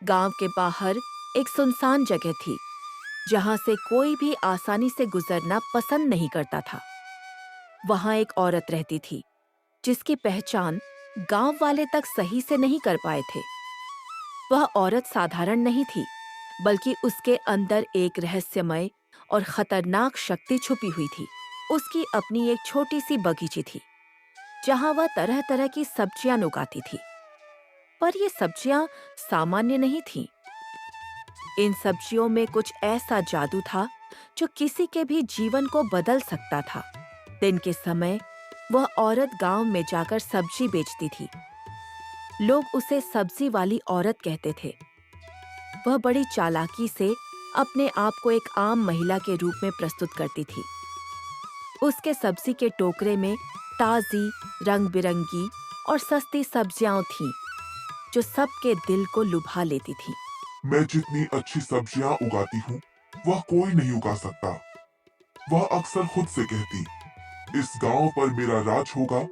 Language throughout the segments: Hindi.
गांव के बाहर एक सुनसान जगह थी जहां से कोई भी आसानी से गुजरना पसंद नहीं करता था। वहां एक औरत रहती थी जिसकी पहचान गांव वाले तक सही से नहीं कर पाए थे। वह औरत साधारण नहीं थी, बल्कि उसके अंदर एक रहस्यमय और खतरनाक शक्ति छुपी हुई थी। उसकी अपनी एक छोटी सी बगीची थी जहां वह तरह तरह की सब्जियां उगाती थी। पर ये सब्जियां सामान्य नहीं थीं। इन सब्जियों में कुछ ऐसा जादू था जो किसी के भी जीवन को बदल सकता था। दिन के समय वह औरत गांव में जाकर सब्जी बेचती थी। लोग उसे सब्जी वाली औरत कहते थे। वह बड़ी चालाकी से अपने आप को एक आम महिला के रूप में प्रस्तुत करती थी। उसके सब्जी के टोकरे में ताजी, रंग-बिरंगी और सस्ती सब्जियां थीं, जो सबके दिल को लुभा लेती थीं। मैं जितनी अच्छी सब्जियां उगाती हूँ, वह कोई नहीं उगा सकता। वह अक्सर खुद से कहती, इस गांव पर मेरा राज होगा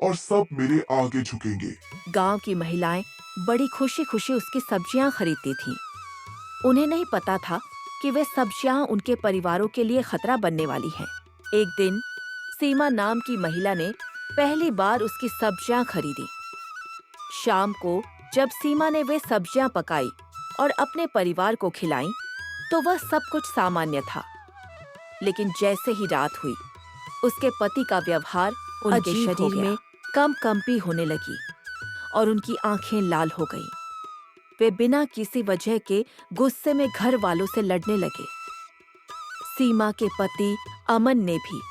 और सब मेरे आगे झुकेंगे। गांव की महिलाएं बड़ी खुशी-खुशी उसकी सब्जियां खरीदती थीं। उन्हें नहीं पता था कि वे सब्जियां उनके परिवारों के लिए खतरा बनने वाली हैं। एक दिन सीमा नाम की महिला ने पहली बार उसकी सब्जियां खरीदी। शाम को जब सीमा ने वे सब्जियां पकाई और अपने परिवार को खिलाईं, तो वह सब कुछ सामान्य था। लेकिन जैसे ही रात हुई, उसके पति का व्यवहार उनके शरीर में कंपकंपी होने लगी और उनकी आंखें लाल हो गईं। वे बिना किसी वजह के गुस्से में घर वालों से लड़ने लगे। सीमा के पति अमन ने भी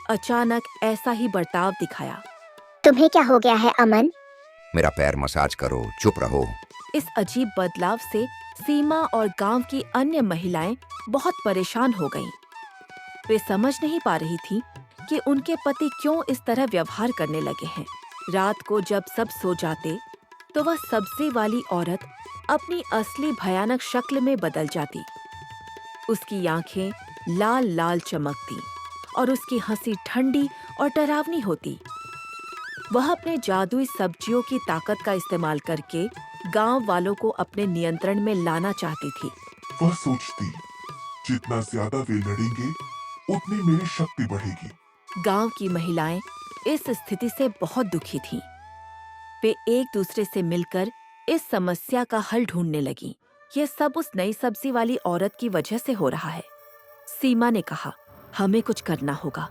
अचानक ऐसा ही बर्ताव दिखाया। तुम्हें क्या हो गया है अमन? मेरा पैर मसाज करो, चुप रहो। इस अजीब बदलाव से सीमा और गांव की अन्य महिलाएं बहुत परेशान हो गईं। वे समझ नहीं पा रही थीं कि उनके पति क्यों इस तरह व्यवहार करने लगे हैं। रात को जब सब सो जाते, तो वह सब्जी वाली औरत अपनी असली भयानक शक्ल में बदल जाती। उसकी आंखें लाल लाल चमकती और उसकी हंसी ठंडी और डरावनी होती। वह अपने जादुई सब्जियों की ताकत का इस्तेमाल करके गांव वालों को अपने नियंत्रण में लाना चाहती थी। वह सोचती, जितना ज्यादा वे लड़ेंगे, उतनी मेरी शक्ति बढ़ेगी। गांव की महिलाएं इस स्थिति से बहुत दुखी थीं। वे एक दूसरे से मिलकर इस समस्या का हल ढूंढने लगीं। यह सब उस नई सब्जी वाली औरत की वजह से हो रहा है। सीमा ने कहा, हमें कुछ करना होगा,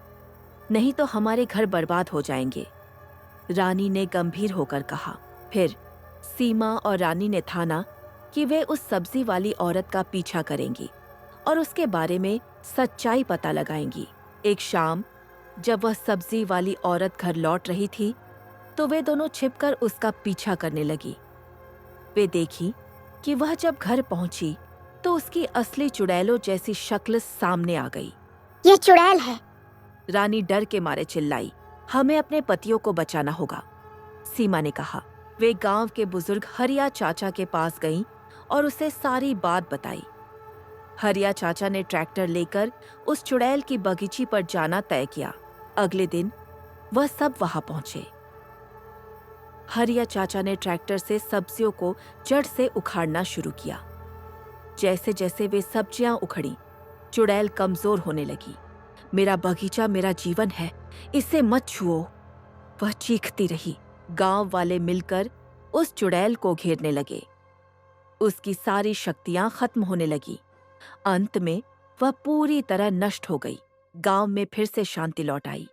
नहीं तो हमारे घर बर्बाद हो जाएंगे। रानी ने गंभीर होकर कहा। फिर सीमा और रानी ने ठाना कि वे उस सब्जी वाली औरत का पीछा करेंगी और उसके बारे में सच्चाई पता लगाएंगी। एक शाम जब वह सब्जी वाली औरत घर लौट रही थी, तो वे दोनों छिपकर उसका पीछा करने लगी। वे देखी कि वह जब घर पहुंची, तो उसकी असली चुड़ैलों जैसी शक्ल सामने आ गई। ये चुड़ैल है। रानी डर के मारे चिल्लाई, हमें अपने पतियों को बचाना होगा। सीमा ने कहा। वे गांव के बुजुर्ग हरिया चाचा के पास गईं और उसे सारी बात बताई। हरिया चाचा ने ट्रैक्टर लेकर उस चुड़ैल की बगीची पर जाना तय किया। अगले दिन वह सब वहां पहुंचे। हरिया चाचा ने ट्रैक्टर से सब्जियों को जड़ से उखाड़ना शुरू किया। जैसे जैसे वे सब्जियां उखड़ी, चुड़ैल कमजोर होने लगी। मेरा बगीचा मेरा जीवन है, इसे मत छुओ, वह चीखती रही। गांव वाले मिलकर उस चुड़ैल को घेरने लगे। उसकी सारी शक्तियां खत्म होने लगी। अंत में वह पूरी तरह नष्ट हो गई। गांव में फिर से शांति लौट आई।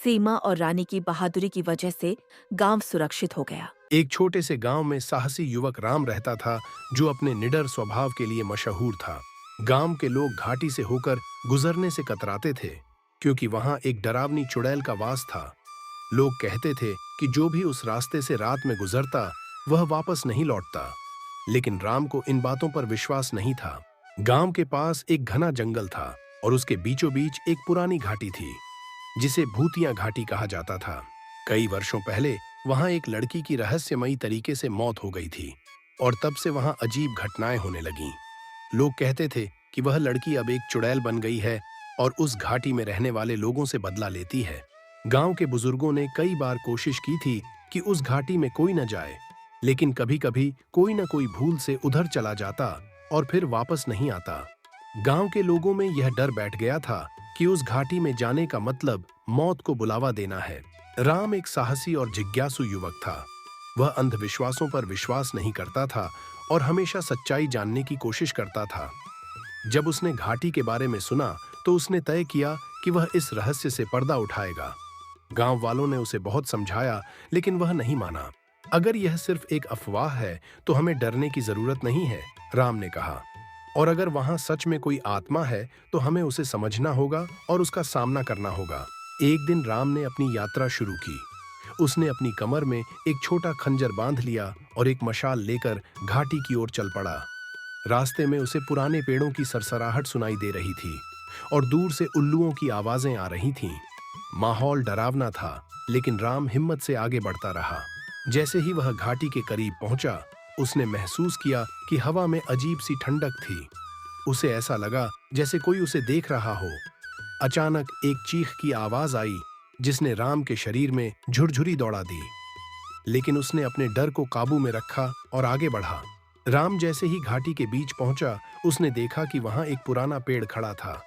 सीमा और रानी की बहादुरी की वजह से गांव सुरक्षित हो गया। एक छोटे से गांव में साहसी युवक राम रहता था, जो अपने निडर स्वभाव के लिए मशहूर था। गांव के लोग घाटी से होकर गुजरने से कतराते थे, क्योंकि वहां एक डरावनी चुड़ैल का वास था। लोग कहते थे कि जो भी उस रास्ते से रात में गुजरता, वह वापस नहीं लौटता। लेकिन राम को इन बातों पर विश्वास नहीं था। गांव के पास एक घना जंगल था और उसके बीचों बीच एक पुरानी घाटी थी, जिसे भूतिया घाटी कहा जाता था। कई वर्षों पहले वहां एक लड़की की रहस्यमयी तरीके से मौत हो गई थी और तब से वहां अजीब घटनाएं होने लगीं। लोग कहते थे कि वह लड़की अब एक चुड़ैल बन गई है और उस घाटी में रहने वाले लोगों से बदला लेती है। गांव के बुजुर्गों ने कई बार कोशिश की थी कि उस घाटी में कोई न जाए, लेकिन कभी-कभी कोई न कोई भूल से उधर चला जाता और फिर वापस नहीं आता। गांव के लोगों में यह डर बैठ गया था कि उस घाटी में जाने का मतलब मौत को बुलावा देना है। राम एक साहसी और जिज्ञासु युवक था। वह अंधविश्वासों पर विश्वास नहीं करता था और हमेशा सच्चाई जानने की कोशिश करता था। जब उसने घाटी के बारे में सुना तो उसने तय किया कि वह इस रहस्य से पर्दा उठाएगा। गांव वालों ने उसे बहुत समझाया, लेकिन वह नहीं माना। अगर यह सिर्फ एक अफवाह है तो हमें डरने की जरूरत नहीं है, राम ने कहा। और अगर वहां सच में कोई आत्मा है तो हमें उसे समझना होगा और उसका सामना करना होगा। एक दिन राम ने अपनी यात्रा शुरू की। उसने अपनी कमर में एक छोटा खंजर बांध लिया और एक मशाल लेकर घाटी की ओर चल पड़ा। रास्ते में उसे पुराने पेड़ों की सरसराहट सुनाई दे रही थी और दूर से उल्लुओं की आवाजें आ रही थीं। माहौल डरावना था, लेकिन राम हिम्मत से आगे बढ़ता रहा। जैसे ही वह घाटी के करीब पहुंचा, उसने महसूस किया कि हवा में अजीब सी ठंडक थी। उसे ऐसा लगा जैसे कोई उसे देख रहा हो। अचानक एक चीख की आवाज आई जिसने राम के शरीर में झुरझुरी दौड़ा दी, लेकिन उसने अपने डर को काबू में रखा और आगे बढ़ा। राम जैसे ही घाटी के बीच पहुंचा, उसने देखा कि वहां एक पुराना पेड़ खड़ा था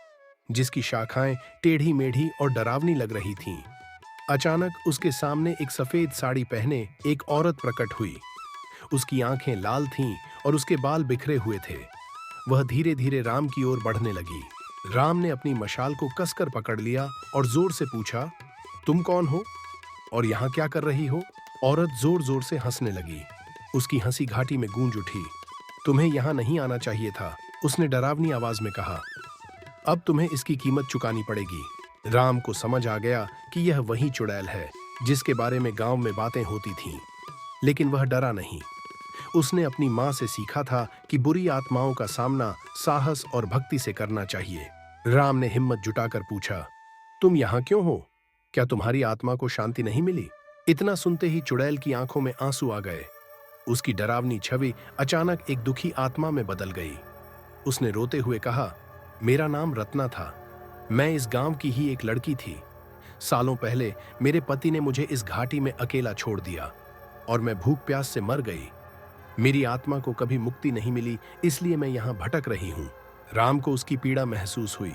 जिसकी शाखाएं टेढ़ी मेढ़ी और डरावनी लग रही थीं। अचानक उसके सामने एक सफेद साड़ी पहने एक औरत प्रकट हुई। उसकी आंखें लाल थीं और उसके बाल बिखरे हुए थे। वह धीरे धीरे राम की ओर बढ़ने लगी। राम ने अपनी मशाल को कसकर पकड़ लिया और जोर से पूछा, तुम कौन हो और यहाँ क्या कर रही हो? औरत जोर जोर से हंसने लगी। उसकी हंसी घाटी में गूंज उठी। तुम्हें यहाँ नहीं आना चाहिए था, उसने डरावनी आवाज में कहा। अब तुम्हें इसकी कीमत चुकानी पड़ेगी। राम को समझ आ गया कि यह वही चुड़ैल है जिसके बारे में गांव में बातें होती थीं, लेकिन वह डरा नहीं। उसने अपनी माँ से सीखा था कि बुरी आत्माओं का सामना साहस और भक्ति से करना चाहिए। राम ने हिम्मत जुटाकर पूछा, तुम यहाँ क्यों हो? क्या तुम्हारी आत्मा को शांति नहीं मिली? इतना सुनते ही चुड़ैल की आंखों में आंसू आ गए। उसकी डरावनी छवि अचानक एक दुखी आत्मा में बदल गई। उसने रोते हुए कहा, मेरा नाम रत्ना था। मैं इस गांव की ही एक लड़की थी। सालों पहले मेरे पति ने मुझे इस घाटी में अकेला छोड़ दिया और मैं भूख प्यास से मर गई। मेरी आत्मा को कभी मुक्ति नहीं मिली, इसलिए मैं यहाँ भटक रही हूँ। राम को उसकी पीड़ा महसूस हुई।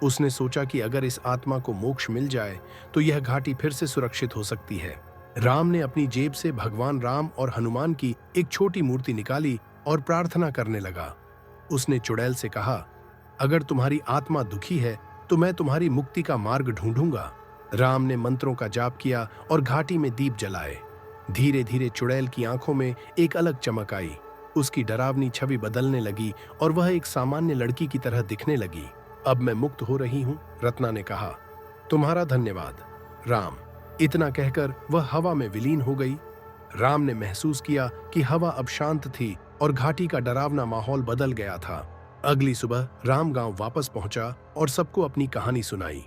उसने सोचा कि अगर इस आत्मा को मोक्ष मिल जाए तो यह घाटी फिर से सुरक्षित हो सकती है। राम ने अपनी जेब से भगवान राम और हनुमान की एक छोटी मूर्ति निकाली और प्रार्थना करने लगा। उसने चुड़ैल से कहा, अगर तुम्हारी आत्मा दुखी है तो मैं तुम्हारी मुक्ति का मार्ग ढूंढूंगा। राम ने मंत्रों का जाप किया और घाटी में दीप जलाए। धीरे धीरे चुड़ैल की आंखों में एक अलग चमक आई। उसकी डरावनी छवि बदलने लगी और वह एक सामान्य लड़की की तरह दिखने लगी। अब मैं मुक्त हो रही हूँ, रत्ना ने कहा। तुम्हारा धन्यवाद, राम। इतना कहकर वह हवा में विलीन हो गई। राम ने महसूस किया कि हवा अब शांत थी और घाटी का डरावना माहौल बदल गया था। अगली सुबह राम गांव वापस पहुंचा और सबको अपनी कहानी सुनाई।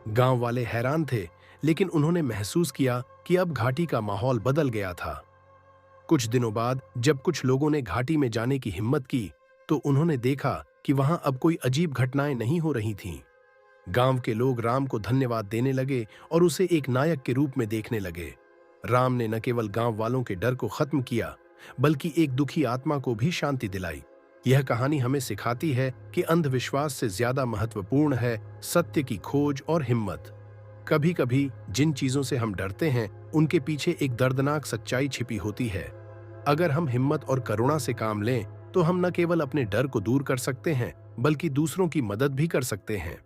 गांव वाले हैरान थे, लेकिन उन्होंने महसूस किया कि अब घाटी का माहौल बदल गया था। कुछ दिनों बाद जब कुछ लोगों ने घाटी में जाने की हिम्मत की तो उन्होंने देखा कि वहां अब कोई अजीब घटनाएं नहीं हो रही थीं। गांव के लोग राम को धन्यवाद देने लगे और उसे एक नायक के रूप में देखने लगे। राम ने न केवल गांव वालों के डर को खत्म किया, बल्कि एक दुखी आत्मा को भी शांति दिलाई। यह कहानी हमें सिखाती है कि अंधविश्वास से ज्यादा महत्वपूर्ण है सत्य की खोज और हिम्मत। कभी कभी जिन चीजों से हम डरते हैं उनके पीछे एक दर्दनाक सच्चाई छिपी होती है। अगर हम हिम्मत और करुणा से काम लें तो हम न केवल अपने डर को दूर कर सकते हैं, बल्कि दूसरों की मदद भी कर सकते हैं।